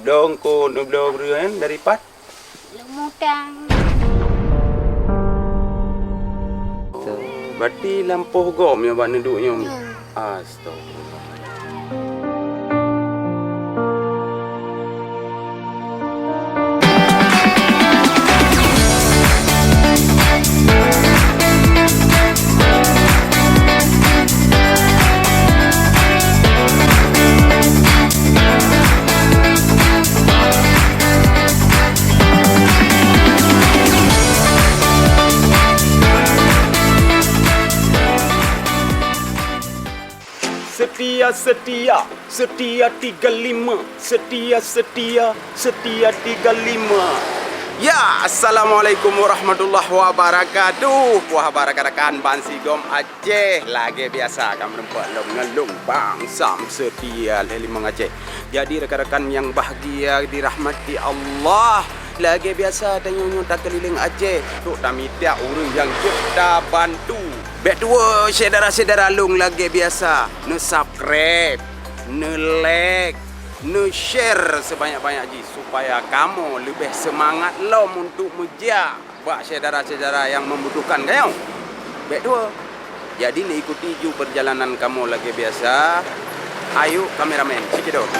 Nubdong ko nubdong riyan dari pat. Lumutang. Berarti lampuh gom yang buat neduknya. Ya. Astagfirullah. Setia 35, setia 35. Ya, assalamualaikum warahmatullahi wabarakatuh. Wah barakarakan bansi gom Aceh lagi biasa kami rempat ngelung bang sam setia lima Aceh. Jadi rekan-rekan yang bahagia dirahmati Allah, lagi biasa tanya tak keliling Aceh tu kami tiap orang yang kita bantu. Betul saudara-saudara lung lagi biasa nu subscribe, nu like, nu share sebanyak-banyak ji supaya kamu lebih semangat lom untuk menjia buat saudara-saudara yang membutuhkan kamu. Betul. Jadi ikuti ju perjalanan kamu lagi biasa. Ayo kameramen, cekidot.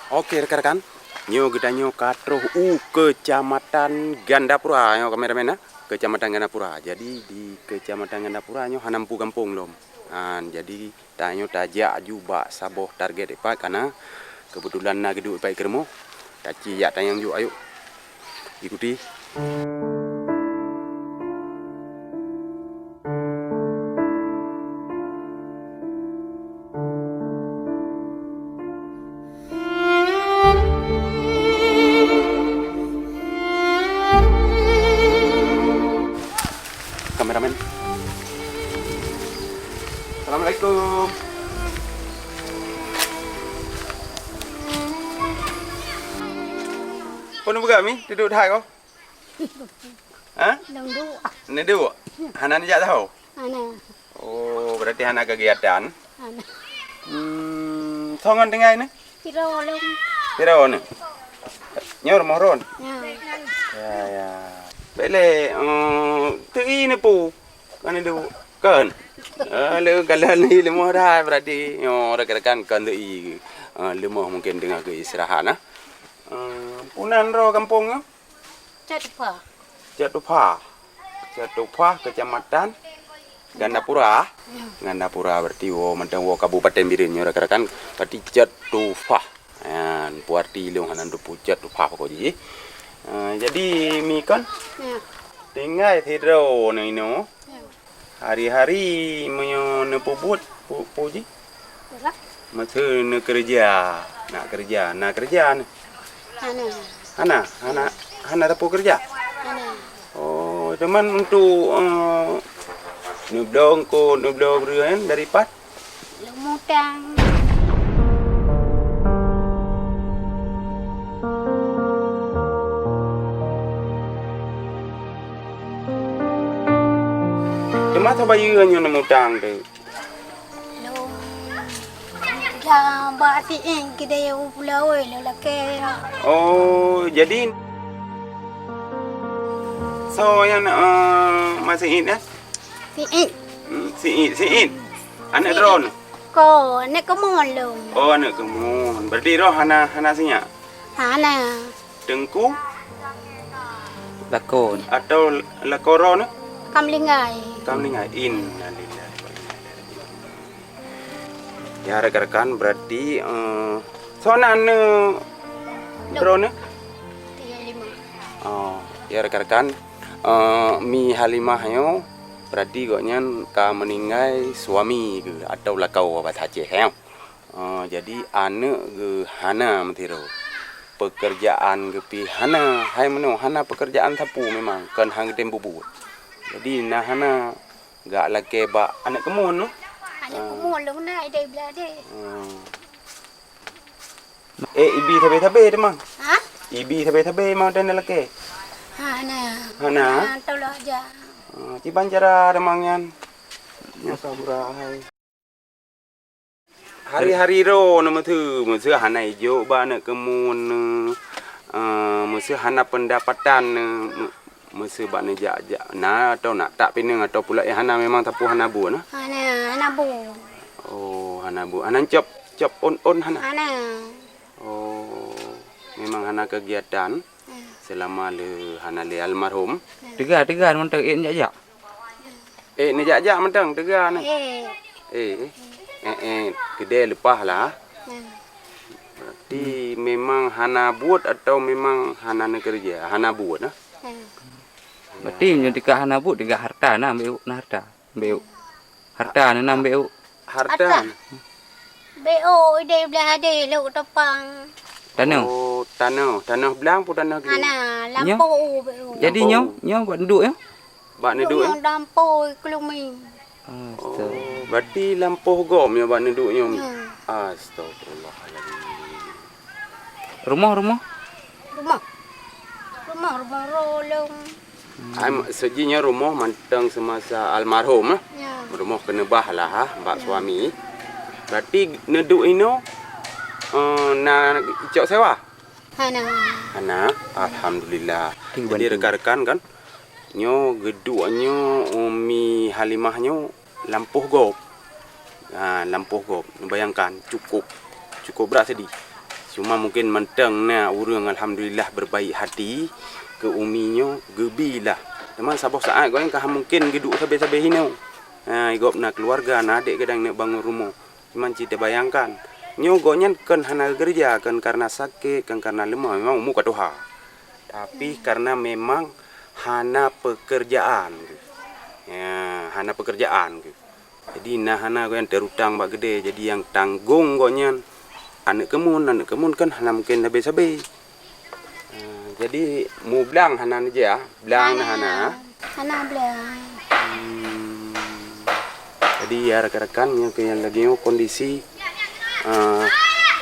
Oke rekan-rekan, kita katroh kecamatan Gandapura, kameramen kecamatan Gandapura. Jadi di kecamatan Gandapura hanampu kampung lom. Jadi tanyo tajak juga saboh target ipak karena kebetulan nak geduk ipak kermo. Taci ya tayang ju ayo ikuti. Kameramen. Assalamualaikum. Kau nak buka mi? Duduk dah kau? Hah? Duduk. Ni duduk? Hana ni jak tahu? Ana. Oh, berarti Hana kegiatan. Ana. Songan tengah ni? Piro long. Piro ni? Nyor mohron. Ya. Ya. Bele, tu ini pu. Kan itu kan. Lalu kalau ni lemah dah berarti rekan-rekan kan tu lemah mungkin dengan keistirahat nah. Punan ro kampungnya? Jatupa. Jatupa kecamatan Gandapura. Gandapura berarti mentang kabupaten Birin rekan-rekan berarti Jatupa. Puarti lu hanan du Jatupa pokoknya. Jadi mi kan Ya. tinggal hidro ni no. Ya. Hari-hari menyo nepubut puji. Berak. Masa nak kerja, nak kerja ni. Hana tapu kerja. Ana. Oh, teman untuk nubdong riyan dari pat. Lumutang. Teman tu bayu hanya nemutang tu. Lum. Dah batiin kita yang pulau lelaki. Oh, jadi so yang masih ini Siit. Anak drone. Ko nak kemon lum. Oh, anak kamu. Berarti roh Hana sinya. Ana. Tengku Lakon. atau lakoron Kamlingai. kami ngain. Ya rekan-rekan berarti sonan drone. 35. Oh, ya rekan-rekan mi Halimah yo berarti goknya ka meninggal suami ke atau lakau babat Aceh yo. Jadi anak ke Hana mentiro. pekerjaan gepi hana hai meno hana pekerjaan sapu memang kan hang tempo buat. Jadi nah hana gak lake ba anak kemun no. Anak kemun long nai dai bla dai. Ibi tabe-tabe demang. Ha? Ibi tabe-tabe mau dan lake. Hana. Tahu lah aja. Ciban cara demangyan. Nya saburai. Hari-hari ro nama tu mesti hana hijau ba anak kemun mesti hana pendapatan mesti ba ne jak na atau nak tak pinang atau pula hana memang tapu hana bu na. Hana bu. Oh, hana bu. Hana cop on hana. Hana. Oh, memang hana kegiatan selama le hana le almarhum. Tegar mentang jak. Ni jak mentang tegar ni. Kedai lepas lah. Berarti memang hana buat atau memang hana nak kerja? Hana buat nah. Berarti nyo tika hana bu tiga harta na ambeu na harta. Ambeu. Harta na ambeu. Harta. Beo dai bla dai lo topang. Tanah. Oh, tanah belang pun tanah gede. Hana lampu beo. Jadi nyo buat duduk ya. Bak neduk. Yang lampu kelumi. Oh, berarti lampuh gom ya bak neduknya. Astagfirullahaladzim. Rumah. Rumah rolong. Sejinya rumah mantang semasa almarhum lah. Ya. Rumah kena bah lah mbak suami. Berarti neduk ino na icok sewa. Hana, alhamdulillah. Jadi rekan-rekan kan nyo geduknya Umi Halimahnya lampuh gop. Lampuh gop. Bayangkan cukup berat sedih. Cuma mungkin mentang na urang alhamdulillah berbaik hati ke uminya gebilah. Memang sabah saat kau yang kah mungkin geduk sabe-sabe hino. Igop nak keluarga na adik kadang nak bangun rumah. Cuma kita bayangkan nyo gonyan kan hana kerja kan karena sakit kan karena lemah memang umur katuha. Tapi karena memang hana pekerjaan. Hana pekerjaan. Jadi nah hana kau yang terutang bak gede jadi yang tanggung gonyan anak kemun kan hana mungkin sabe-sabe. Jadi mu belang hana aja, belang hana. Hana belang. Jadi ya rekan-rekan yang lagi kondisi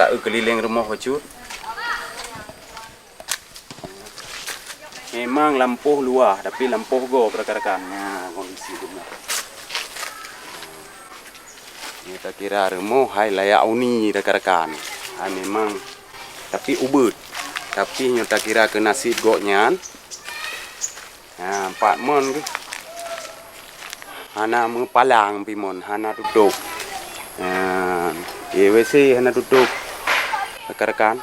tak keliling rumah wacut. Memang lampuh luar tapi lampuh go rekan-rekannya kondisi benar. Kita kira rumah hai layak uni rekan-rekan. Memang tapi ubud. Tapi nyata kira ke nasi goknya. 4 mon ke. Hana mu palang pi mon, hana duduk. WC hana duduk. Rekan-rekan.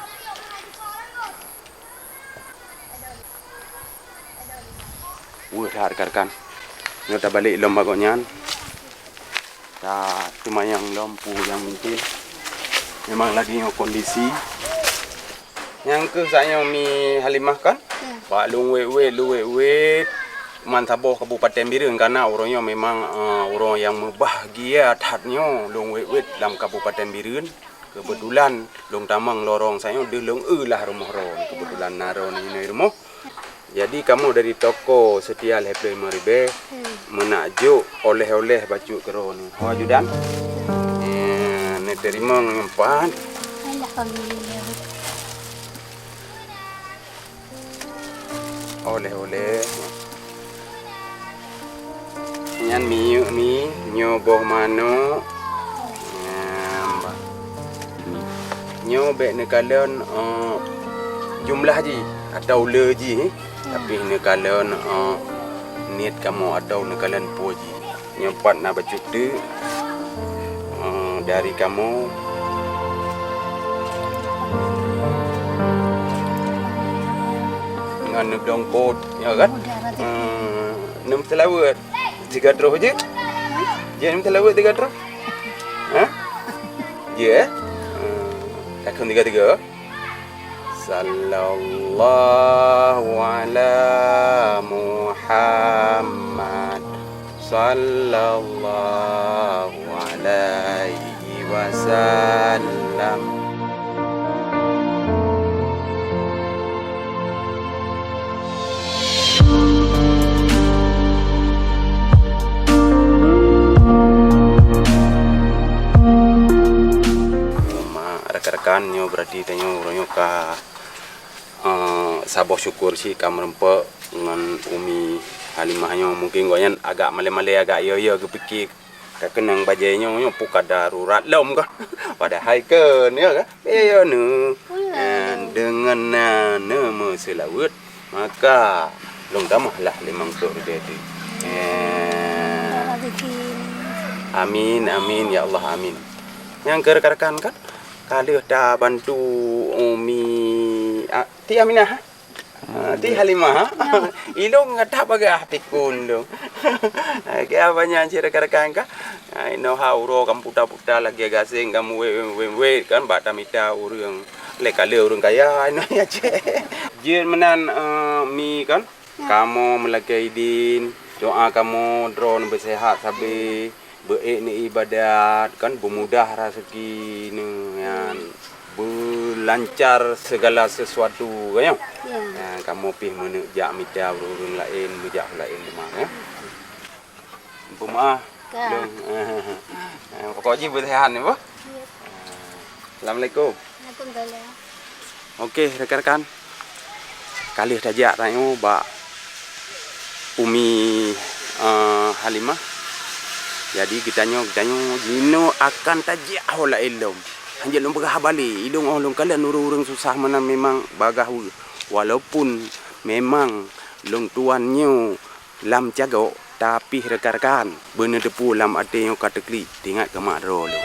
Dah rekan-rekan. Nyata balik lomba goknya. Cuma yang lampu yang mungkin memang lagi kondisi. Yang ke saya Mi Halimah kan? Pak Lung we Mantaboh Kabupaten Bireun karena orangnya memang orang yang bahagia hatinya Lung we dalam Kabupaten Bireun. Kebetulan Long Tamang lorong saya de long lah rumah ron. Kebetulan naron ini rumah. Jadi kamu dari toko Setia Happy Maribe menajuk oleh-oleh baju keron. Ho ajudan. Ni terima ngempaan. Alhamdulillah. Oleh-oleh nyan miu ni nyoboh mano nyobek nekalon jumlah ji atau le ji tapi nekalon niat kamu atau nekalan puji nyempat na baju tu dari kamu dengan dongkot ya kan nem telawat 3 terus je nem telawat 3 terus ya takkan 3 sallallahu ala Muhammad sallallahu alaihi wasallam nyo berarti tanyo ronyo ka sabah syukur si kamrempe dengan Umi Halimah nyo mungkin goyan agak male-male agak yo kepikir kenang bajainya nyo puka darurat lom kan padahal ke ni kan yo nu dengan nama selawat maka long tamahlah limang tok dia tu. Amin amin ya Allah amin. Yang rekan-rekan kan kalau dah bantu Umi Ti Aminah Ti Halimah ilong ngata baga pikun dong. Kaya banyak rekan-rekan kan ino hauro kam puta-puta lagi gasing kamu we kan bak tamita urang lekale urang kaya ino ya je. Jin menan mi kan kamu melagai din doa kamu drone bersehat sabi beik ni ibadat kan bermudah rezeki ni kan berlancar segala sesuatu kan ya. Kamu pih menejak mita urang lain mejak lain lemah ya. Pemaah dong. Pokoknya bersehat ni boh. Assalamualaikum. Waalaikumsalam. Okey rekan-rekan. Kali tajak tanya bak Umi Halimah. Jadi kita gino akan tajak hola ilom. Hanya lom bagah balik. Ilong olong kalian urang susah mana memang bagah walaupun memang long tuannya lam jago tapi rekan-rekan bener depu lam ade yang kategori tengok ke makro lo.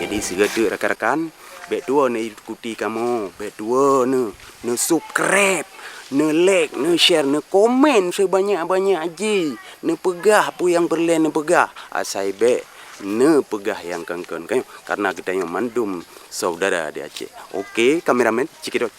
Jadi segera rekan-rekan bek dua ne ikuti kamu, bek dua ne subscribe, ne like, ne share, ne komen sebanyak-banyak aja. Ne pegah apa yang perlu ne pegah. Asai bek ne pegah yang kengken kan karena kita yang mandum saudara di Aceh. Okey kameramen, cikidot.